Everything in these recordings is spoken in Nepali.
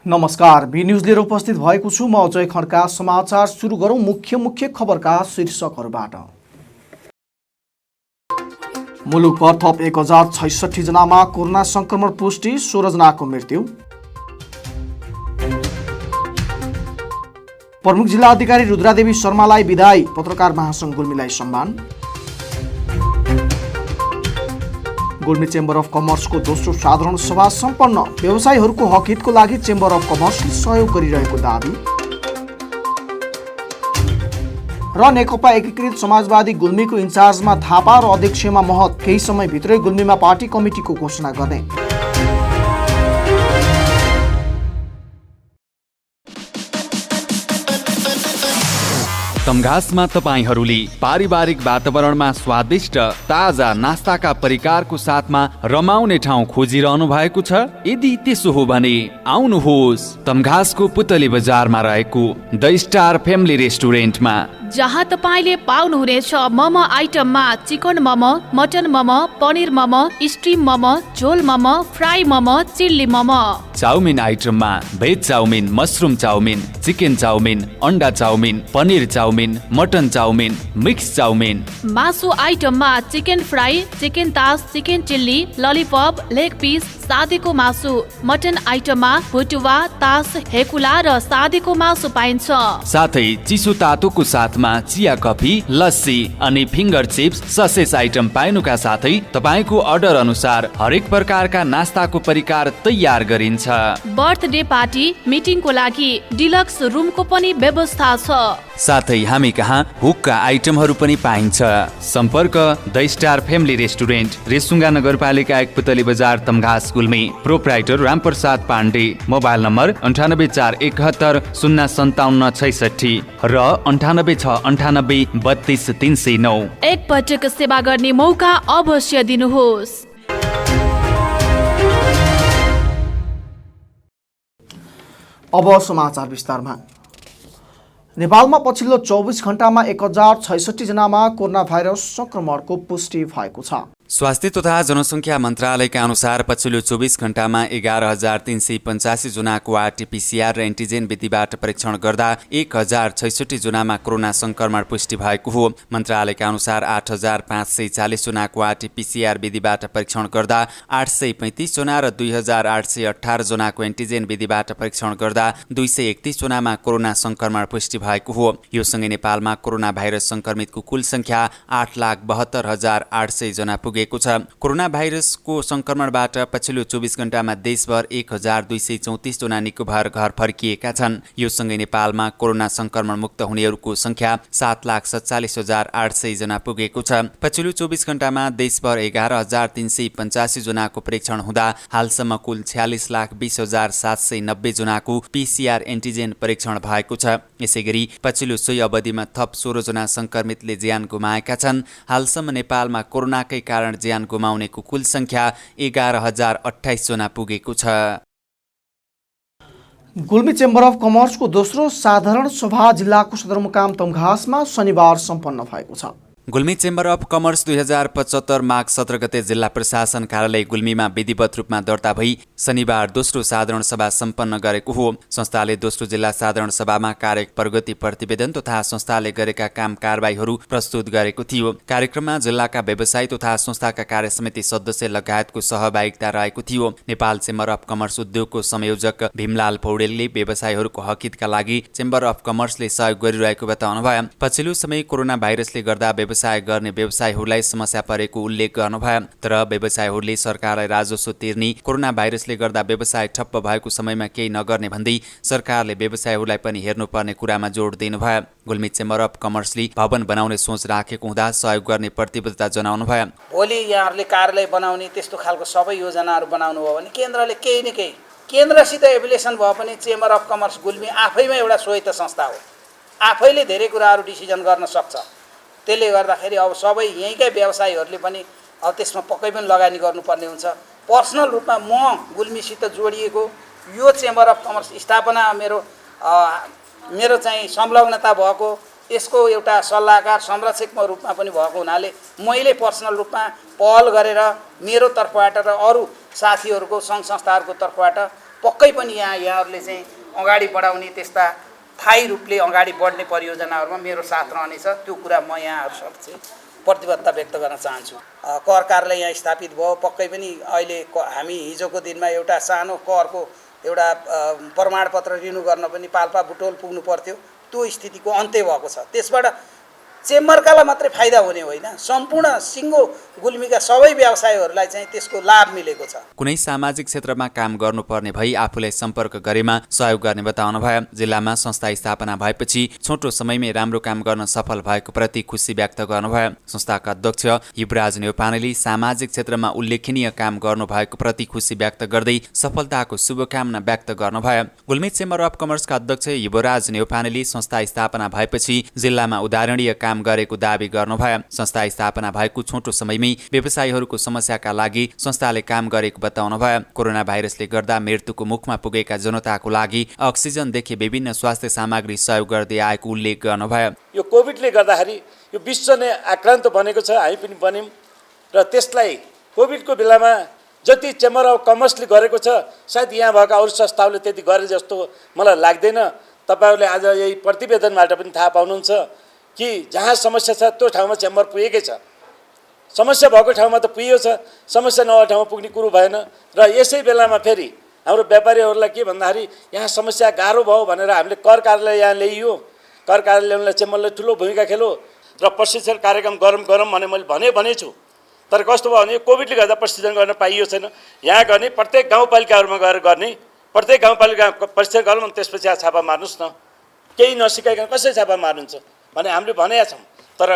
नमस्कार, बी न्यूज लिएर उपस्थित भएको छु म अजय खड्का। समाचार सुरु गरौं मुख्य खबरका शीर्षकहरूबाट। मुलुकभर थप 1066 जनामा कोरोना संक्रमण पुष्टि, 16 जनाको मृत्यु। प्रमुख जिल्ला अधिकारी रुद्रादेवी शर्मालाई विदाई, पत्रकार महासंघ गुल्मीलाई सम्मान। गुल्मी चेम्बर अफ कमर्सको दोस्रो साधारण सभा सम्पन्न, व्यवसायीहरूको हक हितको लागि चेम्बर अफ कमर्सले सहयोग गरिरहेको दाबी। र नेकपा एकीकृत समाजवादी गुल्मीको इन्चार्जमा थापा र अध्यक्षमा महत, केही समयभित्रै गुल्मीमा पार्टी कमिटीको घोषणा गर्ने। तमघासमा तपाईहरूले पारिवारिक वातावरणमा स्वादिष्ट ताजा नास्ताका परिकारको साथमा रमाउने ठाउँ खोजिरहनु भएको छ? यदि त्यसो हो भने आउनुहोस् तमघासको पुतली बजारमा रहेको द स्टार फ्यामिली रेस्टुरेन्टमा, जहाँ तपाईले पाउनुहुनेछ मोमो आइटममा chicken momo, mutton momo, paneer momo, steam momo, jhol momo, fry momo, chilli momo. Chowmein आइटममा veg chowmein, mushroom chowmein, chicken chowmein, अन्डा चाउमिन, पनिर चाउमिन, मटन चाउमिन, मिक्स चाउमिन। मासु आइटममा chicken fry, chicken taas, chicken chilli, lollipop, leg piece, सादेको मासु। मटन आइटममा भुटुवा, तास, हेकुला र सादेको मासु पाइन्छ। साथै चिसो तातोको साथमा चिया, कफी, लस्सी अनि फिङ्गर चिप्स, ससेज आइटम पाइनुका साथै तपाईको अर्डर अनुसार हरेक प्रकारका नास्ताको परिकार तयार गरिन्छ। बर्थडे पार्टी, मिटिङको लागि डिलक्स रुमको पनि व्यवस्था छ। साथै हामी कहाँ हुक्का आइटमहरू पनि पाइन्छ। सम्पर्क the star family restaurant, Resunga नगरपालिका 1 Putali Bazar, Tamghas, Gulmi. Proprietor Ramprasad Pande. Mobile number 984171 05766 र 9869832309। एक पटक सेवा गर्ने मौका अवश्य दिनुहोस्। अब समाचार विस्तारमा। नेपालमा पछिल्लो 24 घण्टामा 1066 जनामा कोरोना भाइरस संक्रमणको पुष्टि भएको छ। स्वास्थ्य तथा जनसङ्ख्या मन्त्रालयका अनुसार पछिल्लो 24 घण्टामा 11,385 जनाको आरटीपीसीआर र एन्टिजेन विधिबाट परीक्षण गर्दा 1066 जनामा कोरोना संक्रमण पुष्टि भएको हो। मन्त्रालयका अनुसार 8,540 जनाको आरटीपीसीआर विधिबाट परीक्षण गर्दा 835 जना र 2,818 जनाको एन्टिजेन विधिबाट परीक्षण गर्दा 231 जनामा कोरोना संक्रमण पुष्टि भएको हो। यो सँगै नेपालमा कोरोना भाइरस संक्रमितको कुल संख्या 8,72,800 जना पुगे। कोरोना भाइरसको संक्रमणबाट पछिल्लो 24 घण्टामा देशभर 1,234 जना निको भएर घर फर्किएका छन्। यो सँगै नेपालमा कोरोना संक्रमण मुक्त हुनेहरूको संख्या 7,47,800 जना पुगेको छ। पछिल्लो 24 घण्टामा देशभर 11,385 जनाको परीक्षण हुँदा हालसम्म कुल 46,20,790 जनाको पीसीआर एन्टिजेन परीक्षण भएको छ। यसैगरी पछिल्लो सोही अवधिमा थप 16 जना संक्रमितले ज्यान गुमाएका छन्। हालसम्म नेपालमा कोरोनाकै कारण ज्यान गुमाउनेको कुल संख्या 11,028 जना पुगेको छ। गुल्मी चेम्बर अफ कमर्सको दोस्रो साधारण सभा जिल्लाको सदरमुकाम तमघासमा शनिबार सम्पन्न भएको छ। गुल्मी चेम्बर अफ कमर्स 2075 माघ 17 गते जिल्ला प्रशासन कार्यालय गुल्मीमा विधिवत रूपमा दर्ता भई शनिबार दोस्रो साधारण सभा सम्पन्न गरेको हो। संस्थाले दोस्रो जिल्ला साधारण सभामा कार्य प्रगति प्रतिवेदन तथा संस्थाले गरेका काम कारबाहीहरू प्रस्तुत गरेको थियो। कार्यक्रममा जिल्लाका व्यवसायी तथा संस्थाका कार्य समिति सदस्य लगायतको सहभागिता रहेको थियो। नेपाल चेम्बर अफ कमर्स उद्योगको संयोजक भीमलाल पौडेलले व्यवसायीहरूको हकितका लागि चेम्बर अफ कमर्सले सहयोग गरिरहेको बताउनुभयो। पछिल्लो समय कोरोना भाइरसले गर्दा व्यवसाय गर्ने व्यवसायीहरूलाई समस्या परेको उल्लेख गर्नुभयो। तर व्यवसायीहरूले सरकारलाई राजस्व तिर्ने, कोरोना भाइरसले गर्दा व्यवसाय ठप्प भएको समयमा केही नगर्ने भन्दै सरकारले व्यवसायीहरूलाई पनि हेर्नुपर्ने कुरामा जोड दिनुभयो। गुल्मी चेम्बर अफ कमर्सले भवन बनाउने सोच राखेको हुँदा सहयोग गर्ने प्रतिबद्धता जनाउनुभयो। भोलि यहाँहरूले कार्यालय बनाउने त्यस्तो खालको सबै योजनाहरू बनाउनु भयो भने केन्द्रले केही न केही, केन्द्रसित एफिलिएसन भयो भने चेम्बर अफ कमर्स गुल्मी आफैमा एउटा स्वायत्त संस्था हो, आफैले धेरै कुराहरू डिसिजन गर्न सक्छ। त्यसले गर्दाखेरि अब सबै यहीँकै व्यवसायीहरूले पनि अब त्यसमा पक्कै पनि लगानी गर्नुपर्ने हुन्छ। पर्सनल रूपमा म गुल्मीसित जोडिएको यो चेम्बर अफ कमर्स स्थापना मेरो चाहिँ संलग्नता भएको, यसको एउटा सल्लाहकार संरक्षकको रूपमा पनि भएको हुनाले मैले पर्सनल रूपमा पहल गरेर मेरो तर्फबाट र अरू साथीहरूको सङ्घ संस्थाहरूको तर्फबाट पक्कै पनि यहाँहरूले चाहिँ अगाडि बढाउने त्यस्ता स्थायी रूपले अगाडि बढ्ने परियोजनाहरूमा मेरो साथ रहनेछ। त्यो कुरा म यहाँहरूसँग चाहिँ प्रतिबद्धता व्यक्त गर्न चाहन्छु। कर कार्यालय यहाँ स्थापित भयो, पक्कै पनि अहिले हामी हिजोको दिनमा एउटा सानो करको एउटा प्रमाणपत्र रिन्यू गर्न पनि पाल्पा बुटोल पुग्नु पर्थ्यो। त्यो स्थितिको अन्त्य भएको छ। त्यसबाट चेम्बरकालाई मात्रै फाइदा हुने होइन, सम्पूर्ण सिङ्गो गुल्मीका सबै व्यवसायीहरूलाई चाहिँ त्यसको लाभ मिलेको छ। कुनै सामाजिक क्षेत्रमा काम गर्नुपर्ने भई आफूलाई सम्पर्क गरेमा सहयोग गर्ने बताउनु भयो। जिल्लामा संस्था स्थापना भएपछि छोटो समयमै राम्रो काम गर्न सफल भएको प्रति खुसी व्यक्त गर्नुभयो। संस्थाका अध्यक्ष युवराज न्यौपानेले सामाजिक क्षेत्रमा उल्लेखनीय काम गर्नुभएको प्रति खुसी व्यक्त गर्दै सफलताको शुभकामना व्यक्त गर्नुभयो। गुल्मी चेम्बर अफ कमर्सका अध्यक्ष युवराज न्यौपानेले संस्था स्थापना भएपछि जिल्लामा उदाहरणीय काम गरेको दावी गर्नुभयो। संस्था स्थापना भएको छोटो समयमै व्यवसायीहरूको समस्याका लागि संस्थाले काम गरेको बताउनुभयो। कोरोना भाइरसले गर्दा मृत्युको मुखमा पुगेका जनताको लागि अक्सिजनदेखि विभिन्न स्वास्थ्य सामग्री सहयोग गर्दै आएको उल्लेख गर्नुभयो। यो कोभिडले गर्दाखेरि यो विश्व नै आक्रान्त बनेको छ, हामी पनि बन्यौँ र त्यसलाई कोभिडको बेलामा जति चेम्बर अफ कमर्सले गरेको छ सायद यहाँ भएका अरू संस्थाहरूले त्यति गरे जस्तो मलाई लाग्दैन। तपाईँहरूले आज यही प्रतिवेदनबाट पनि थाहा पाउनुहुन्छ कि जहाँ समस्या छ त्यो ठाउँमा चेम्बर पुगेकै छ। समस्या भएको ठाउँमा त पुगियो छ, समस्या नभएको ठाउँमा पुग्ने कुरो भएन। र यसै बेलामा फेरि हाम्रो व्यापारीहरूलाई के भन्दाखेरि यहाँ समस्या गाह्रो भयो भनेर हामीले कर कार्यालय यहाँ ल्याइयो। कर कार्यालयलाई चेम्बरले ठुलो भूमिका खेल्यो र प्रशिक्षण कार्यक्रम गरौँ भने मैले भनेछु। तर कस्तो भयो भने कोभिडले गर्दा प्रशिक्षण गर्न पाइयो छैन। यहाँ गर्ने प्रत्येक गाउँपालिकाहरूमा गएर गर्ने, प्रत्येक गाउँपालिका प्रशिक्षण गरौँ अनि त्यसपछि छापा मार्नुहोस् न, केही नसिकाइकन कसरी छापा मार्नुहुन्छ भने हामीले भनेका छौँ। तर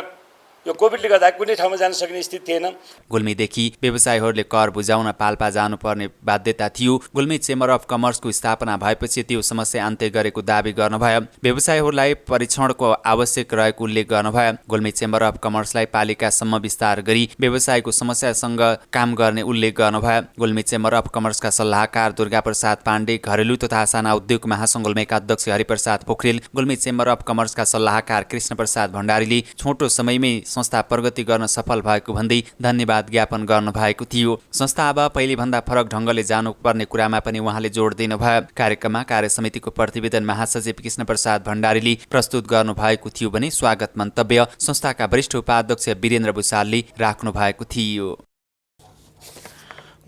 यो कोभिडले गर्दा कुनै ठाउँमा जान सक्ने स्थिति थिएन। गुल्मीदेखि व्यवसायीहरूले कर बुझाउन पाल्पा जानुपर्ने बाध्यता थियो। गुल्मी चेम्बर अफ कमर्सको स्थापना भएपछि त्यो समस्या अन्त्य गरेको दावी गर्नुभयो। व्यवसायीहरूलाई परीक्षणको आवश्यक रहेको उल्लेख गर्नुभयो। गुल्मी चेम्बर अफ कमर्सलाई पालिकासम्म विस्तार गरी व्यवसायको समस्यासँग काम गर्ने उल्लेख गर्नुभयो। गुल्मी चेम्बर अफ कमर्सका सल्लाहकार दुर्गाप्रसाद पाण्डे, घरेलु तथा साना उद्योग महासङ्घ गुल्मीका अध्यक्ष हरिप्रसाद पोखरेल, गुल्मी चेम्बर अफ कमर्सका सल्लाहकार कृष्णप्रसाद भण्डारीले छोटो समयमै संस्था प्रगति गर्न सफल भएको भन्दै धन्यवाद ज्ञापन गर्नुभएको थियो। संस्था अब पहिलेभन्दा फरक ढङ्गले जानुपर्ने कुरामा पनि उहाँले जोड दिनुभयो। कार्यक्रममा कार्यसमितिको प्रतिवेदन महासचिव कृष्णप्रसाद भण्डारीले प्रस्तुत गर्नुभएको थियो भने स्वागत मन्तव्य संस्थाका वरिष्ठ उपाध्यक्ष वीरेन्द्र भुषालले राख्नु भएको थियो।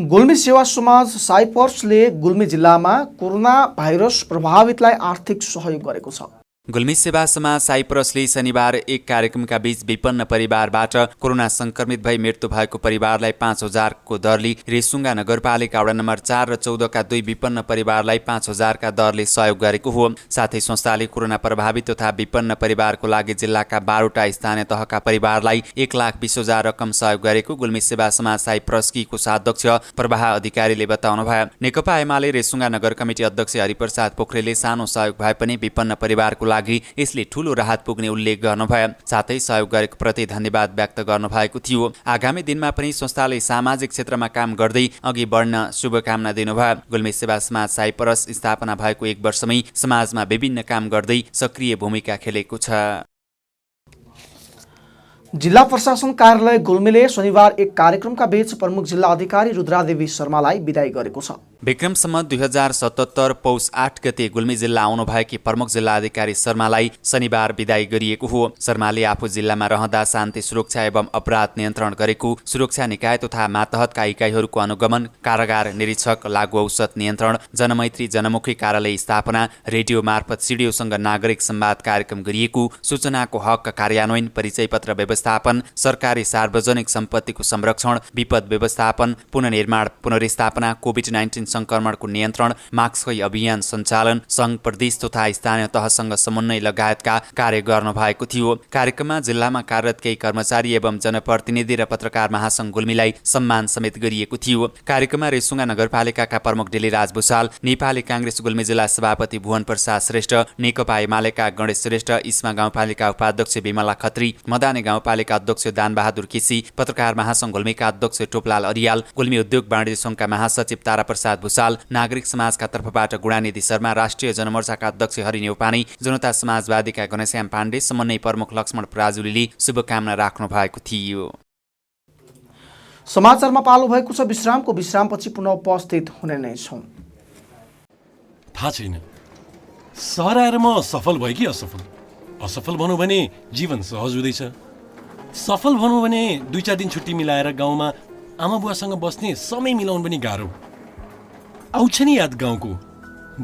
गुल्मी सेवा समाज साइपर्सले गुल्मी जिल्लामा कोरोना भाइरस प्रभावितलाई आर्थिक सहयोग गरेको छ। गुल्मी सेवा समाज साइप्रसले शनिबार एक कार्यक्रमका बीच विपन्न परिवारबाट कोरोना संक्रमित भई मृत्यु भएको परिवारलाई 5,000 को दरले रेसुङ्गा नगरपालिका वडा नम्बर 4 र 14 का 2 विपन्न परिवारलाई 5,000 का दरले सहयोग गरेको हो। साथै संस्थाले कोरोना प्रभावित तथा विपन्न परिवारको लागि जिल्लाका 12वटा स्थानीय तहका परिवारलाई 1,20,000 रकम सहयोग गरेको गुल्मी सेवा समाज साइप्रसकी कोषाध्यक्ष प्रवाह अधिकारीले बताउनुभयो। नेकपा एमाले रेसुङ्गा नगर कमिटी अध्यक्ष हरिप्रसाद पोखरेलले सानो सहयोग भए पनि विपन्न परिवारको लागि यसले ठूलो राहत पुग्ने उल्लेख गर्नुभयो। साथै सहयोग गरेको प्रति धन्यवाद व्यक्त गर्नुभएको थियो। आगामी दिनमा पनि संस्थाले सामाजिक क्षेत्रमा काम गर्दै अघि बढ्न शुभकामना दिनुभयो। गुल्मी सेवा समाज साइप्रस स्थापना भएको 1 वर्षमै समाजमा विभिन्न काम गर्दै सक्रिय भूमिका खेलेको छ। जिल्ला प्रशासन कार्यालय गुल्मीले शनिबार एक कार्यक्रमका बीच प्रमुख जिल्ला अधिकारी रुद्रादेवी शर्मालाई विदाई गरेको छ। विक्रम सम्वत 2077 पौष 8 गते गुल्मी जिल्ला आउनुभएकी प्रमुख जिल्ला अधिकारी शर्मालाई शनिबार विदाई गरिएको हो। शर्माले आफू जिल्लामा रहँदा शान्ति सुरक्षा एवं अपराध नियन्त्रण गरेको सुरक्षा निकाय तथा मातहतका इकाइहरूको अनुगमन, कारागार निरीक्षक, लागु औषध नियन्त्रण, जनमैत्री जनमुखी कार्यालय स्थापना, रेडियो मार्फत सिडिओसँग नागरिक संवाद कार्यक्रम गरिएको, सूचनाको हक कार्यान्वयन, परिचय पत्र व्यवस्थापन, सरकारी सार्वजनिक सम्पत्तिको संरक्षण, विपद व्यवस्थापन, पुनर्निर्माण पुनर्स्थापना, कोभिड-19 संक्रमणको नियन्त्रण, मास्कै अभियान सञ्चालन, सङ्घ प्रदेश तथा स्थानीय तहसँग समन्वय लगायतका कार्य गर्नु भएको थियो। कार्यक्रममा जिल्लामा कार्यरत केही कर्मचारी एवं जनप्रतिनिधि र पत्रकार महासङ्घ गुल्मीलाई सम्मान समेत गरिएको थियो। कार्यक्रममा रेसुङ्गा नगरपालिकाका प्रमुख डेलीराज भुषाल, नेपाली काङ्ग्रेस गुल्मी जिल्ला सभापति भुवन प्रसाद श्रेष्ठ, नेकपा एमालेका गणेश श्रेष्ठ, इस्मा गाउँपालिका उपाध्यक्ष विमला खत्री, मदानी गाउँपालिका अध्यक्ष दानबहादुर केसी, पत्रकार महासङ्घ गुल्मीका अध्यक्ष टोपलाल अरियाल, गुल्मी उद्योग वाणिज्य सङ्घका महासचिव तारा प्रसाद भुषाल, नागरिक समाजका तर्फबाट गुणानिधि शर्मा, राष्ट्रिय जनमोर्चाका अध्यक्ष हरि न्यौपाने, जनता समाजवादीका घनश्याम पाण्डे, समन्वय प्रमुख लक्ष्मण पराजुलीले शुभकामना राख्नु भएको थियो। समाचारमा पालो भएको छ विश्रामको। विश्रामपछि पुनः उपस्थित हुने नै छौँ। थाहा छैन। सहर आएर म सफल भएँ कि असफल? असफल भनौँ भने जीवन सहज हुँदैछ, सफल भनौँ भने 2-4 दिन छुट्टी मिलाएर गाउँमा आमा बुवासँग बस्ने समय मिलाउनु पनि गाह्रो। आउँछ नि याद गाउँको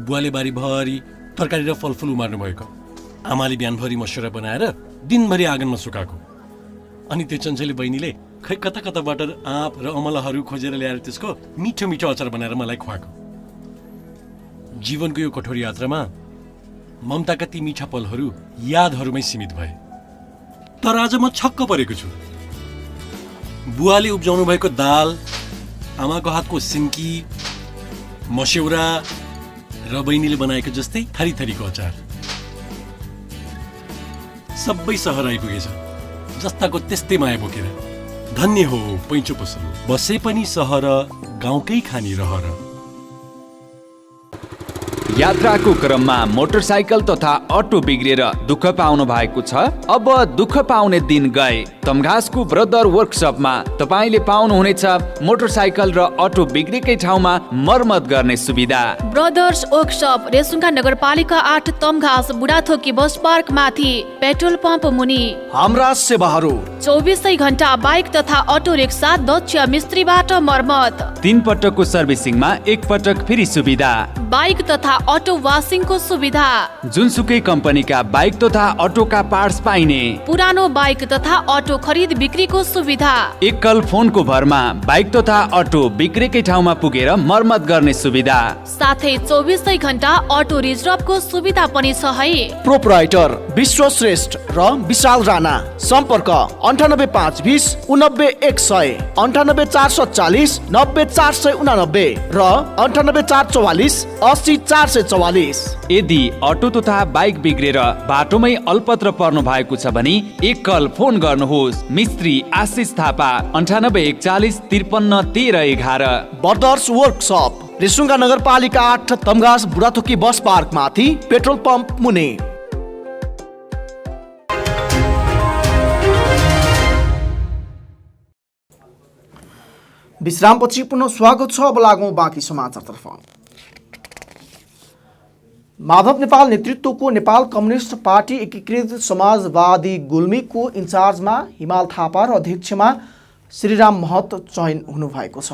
बुवाले बारीभरि तरकारी र फलफुल उमार्नु भएको, आमाले बिहानभरि मसुरा बनाएर दिनभरि आँगनमा सुकाएको, अनि त्यो चञ्चली बहिनीले खै कता कताबाट आँप र अमलाहरू खोजेर ल्याएर त्यसको मिठो मिठो अचार बनाएर मलाई खुवाएको। जीवनको यो कठोर यात्रामा ममताका ती मिठा पलहरू यादहरूमै सीमित भए। तर आज म छक्क परेको छु। बुवाले उब्जाउनु भएको दाल, आमाको हातको सिन्की, मस्यौरा र बहिनीले बनाएको जस्तै थरी थरीको अचार सबै सहर आइपुगेछ, जस्ताको त्यस्तै माया बोकेर। धन्य हो पैँचो पसल, बसे पनि सहर, गाउँकै खानी रहर। यात्राको क्रममा मोटरसाइकल तथा अटो बिग्रिएर दुःख पाउनु भएको छ? अब दुःख पाउने दिन गए। तमघासको ब्रदर वर्कसपमा तपाईँले पाउनुहुनेछ मोटरसाइकल र अटो बिग्रेकै ठाउँमा मर्मत गर्ने सुविधा। ब्रदर्स वर्कसप, रेसुङ्गा नगरपालिका 8, तमघास, बुढाथोकी बस पार्क माथि, पेट्रोल पम्प मुनि। हाम्रा सेवाहरू 24 घण्टा बाइक तथा अटो रिक्सा दक्ष मिस्त्रीबाट मर्मत। 3 पटकको सर्भिसिङमा 1 पटक फ्री सुविधा। बाइक तथा अटो वासिङको सुविधा। जुनसुकै कम्पनीका बाइक तथा अटोका पार्ट्स पाइने। पुरानो बाइक तथा अटो खरिद बिक्रीको सुविधा। एकल फोनको भरमा बाइक तथा अटो बिग्रेकै ठाउँमा पुगेर मर्मत गर्ने सुविधा। साथै 24 घण्टा अटो रिजर्भको सुविधा पनि छ है। प्रोपराइटर विश्वश्रेष्ठ र विशाल राणा। सम्पर्क 98520 99100, 98440 90489 र 98444 80444। यदि अटो तथा बाइक बिग्रेर बाटोमै अल्पत्र पर्नु भएको छ भने एकल फोन गर्नुहोस्। मिस्त्री आशिष थापा 9841 53 13 11। ब्रदर्स वर्कसप, रेसुङ्गा नगरपालिका 8, तमघास, बुढाथोकी बस पार्क माथि, पेट्रोल पम्प मुनि। विश्रामपछि पुनः स्वागत छ। अब लागौँ बाँकी समाचारतर्फ। माधव नेपाल नेतृत्वको नेपाल कम्युनिस्ट पार्टी एकीकृत समाजवादी गुल्मीको इन्चार्जमा हिमाल थापा र अध्यक्षमा श्रीराम महत चयन हुनुभएको छ।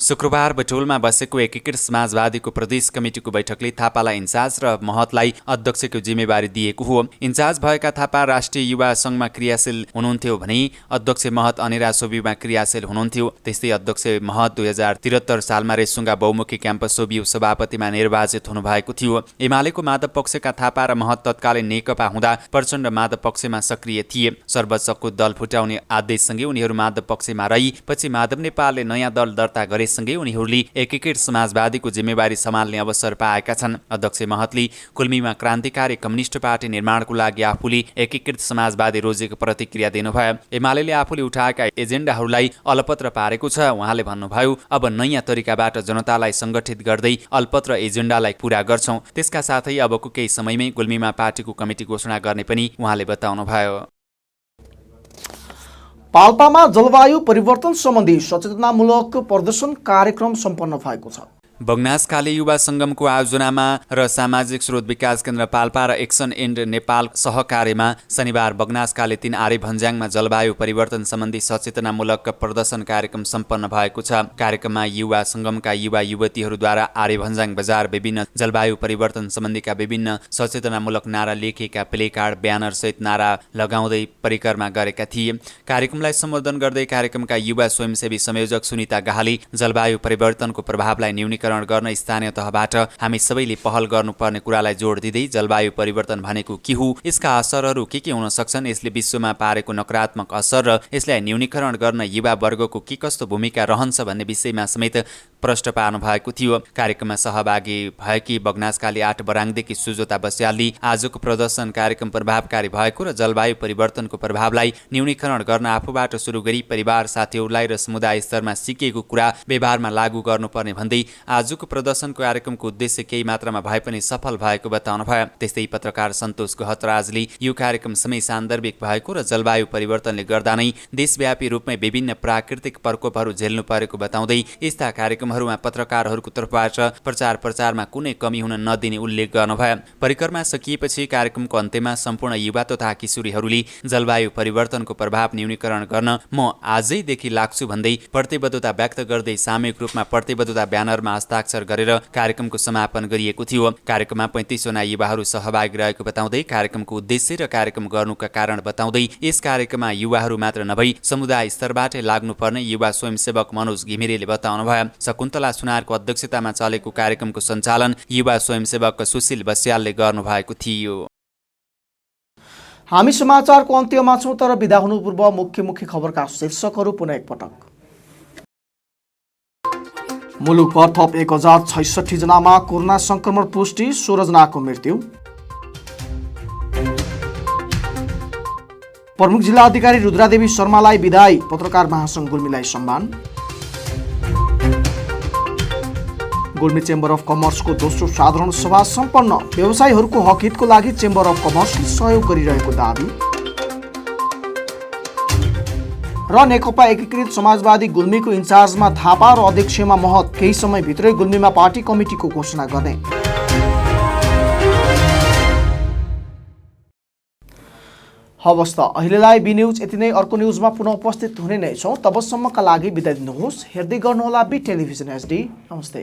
शुक्रबार बैठोलमा बसेको एकीकृत समाजवादीको प्रदेश कमिटीको बैठकले थापालाई इन्चार्ज र महतलाई अध्यक्षको जिम्मेवारी दिएको हो। इन्चार्ज भएका थापा राष्ट्रिय युवा सङ्घमा क्रियाशील हुनुहुन्थ्यो भने अध्यक्ष महत अनेरा सोबियुमा क्रियाशील हुनुहुन्थ्यो। त्यस्तै अध्यक्ष महत 2073 सालमा रेसुङ्गा बहुमुखी क्याम्पस सोबियु सभापतिमा निर्वाचित हुनुभएको थियो। एमालेको माधव पक्षका थापा र महत तत्कालीन नेकपा हुँदा प्रचण्ड माधव पक्षमा सक्रिय थिए। सर्वोच्चको दल फुटाउने आदेशसँगै उनीहरू माधव पक्षमा रही पछि माधव नेपालले नयाँ दल दर्ता गरे सँगै उनीहरूले एकीकृत समाजवादीको जिम्मेवारी सम्हाल्ने अवसर पाएका छन्। अध्यक्ष महतले गुल्मीमा क्रान्तिकारी कम्युनिस्ट पार्टी निर्माणको लागि आफूले एकीकृत समाजवादी रोजेको प्रतिक्रिया दिनुभयो। एमालेले आफूले उठाएका एजेन्डाहरूलाई अलपत्र पारेको छ। उहाँले भन्नुभयो, अब नयाँ तरिकाबाट जनतालाई सङ्गठित गर्दै अलपत्र एजेन्डालाई पूरा गर्छौं। त्यसका साथै अबको केही समयमै गुल्मीमा पार्टीको कमिटी घोषणा गर्ने पनि उहाँले बताउनुभयो। पाल्पामा जलवायु परिवर्तन सम्बन्धी सचेतनामूलक प्रदर्शन कार्यक्रम सम्पन्न भएको छ। बगनासकाले युवा सङ्गमको आयोजनामा र सामाजिक स्रोत विकास केन्द्र पाल्पा र एक्सन एन्ड नेपाल सहकार्यमा शनिबार बगनासकाले 3 आरे भन्ज्याङमा जलवायु परिवर्तन सम्बन्धी सचेतनामूलक प्रदर्शन कार्यक्रम सम्पन्न भएको छ। कार्यक्रममा युवा सङ्गमका युवा युवतीहरूद्वारा आरे भन्ज्याङ बजार विभिन्न जलवायु परिवर्तन सम्बन्धीका विभिन्न सचेतनामूलक नारा लेखिएका प्लेकार्ड ब्यानर सहित नारा लगाउँदै परिक्रमा गरेका थिए। कार्यक्रमलाई सम्बोधन गर्दै कार्यक्रमका युवा स्वयंसेवी संयोजक सुनिता गाहाले जलवायु परिवर्तनको प्रभावलाई न्यूनीकरण गर्न स्थानीय तहबाट हामी सबैले पहल गर्नुपर्ने कुरालाई जोड दिँदै जलवायु परिवर्तन भनेको के हो, यसका असरहरू के हुन सक्छन्, यसले विश्वमा पारेको नकारात्मक असर र यसलाई न्यूनीकरण गर्न युवा वर्गको के कस्तो भूमिका रहन्छ भन्ने विषयमा समेत प्रश्न पार्नु भएको थियो। कार्यक्रममा सहभागी भएकी बगनासकाली 8 बराङदेखि सुजोता बस्यालले आजको प्रदर्शन कार्यक्रम प्रभावकारी भएको र जलवायु परिवर्तनको प्रभावलाई न्यूनीकरण गर्न आफूबाट सुरु गरी परिवार साथीहरूलाई र समुदाय स्तरमा सिकेको कुरा व्यवहारमा लागू गर्नुपर्ने भन्दै आजको प्रदर्शनको कार्यक्रमको उद्देश्य केही मात्रामा भए पनि सफल भएको बताउनुभयो। त्यस्तै पत्रकार सन्तोष गहतराजले यो कार्यक्रम समय सान्दर्भिक भएको र जलवायु परिवर्तनले गर्दा नै देशव्यापी रूपमै विभिन्न प्राकृतिक प्रकोपहरू झेल्नु परेको बताउँदै यस्ता कार्यक्रमहरूमा पत्रकारहरूको तर्फबाट प्रचारमा कुनै कमी हुन नदिने उल्लेख गर्नुभयो। परिक्रमा सकिएपछि कार्यक्रमको अन्त्यमा सम्पूर्ण युवा तथा किशोरीहरूले जलवायु परिवर्तनको प्रभाव न्यूनीकरण गर्न म आजैदेखि लाग्छु भन्दै प्रतिबद्धता व्यक्त गर्दै सामूहिक रूपमा प्रतिबद्धता ब्यानरमा हस्ताक्षर गरेर कार्यक्रमको समापन गरिएको थियो। कार्यक्रममा 35 जना युवाहरू सहभागी रहेको बताउँदै कार्यक्रमको उद्देश्य र कार्यक्रम गर्नुका कारण बताउँदै यस कार्यक्रममा युवाहरू मात्र नभई समुदाय स्तरबाटै लाग्नुपर्ने युवा स्वयंसेवक मनोज घिमिरेले बताउनुभयो। शकुन्तला सुनारको अध्यक्षतामा चलेको कार्यक्रमको सञ्चालन युवा स्वयंसेवक सुशील बस्यालले गर्नुभएको थियो। हामी समाचारको अन्त्यमा छौं, तर बिदा हुनु पूर्व मुख्य खबरका शीर्षकहरू पुनः एकपटक। मुलुकभर थप 1066 जनामा कोरोना संक्रमण पुष्टि, 16 जनाको मृत्यु। प्रमुख जिल्ला अधिकारी रुद्रादेवी शर्मालाई विदाई, पत्रकार महासंघ गुल्मीलाई सम्मान। गुल्मी चेम्बर अफ कमर्सको दोस्रो साधारण सभा सम्पन्न, व्यवसायीहरूको हक हितको लागि चेम्बर अफ कमर्सले सहयोग गरिरहेको दाबी। र नेकपा एकीकृत समाजवादी गुल्मीको इन्चार्जमा थापा र अध्यक्षमा महत, केही समयभित्रै गुल्मीमा पार्टी कमिटीको घोषणा गर्ने। हवस् त अहिलेलाई बी न्यूज यति नै। अर्को न्यूजमा पुनः उपस्थित हुने नै छौं। तबसम्मका लागि बिदा दिनुहोस्। हेर्दै गर्नुहोला बी टेलिभिजन HD। नमस्ते।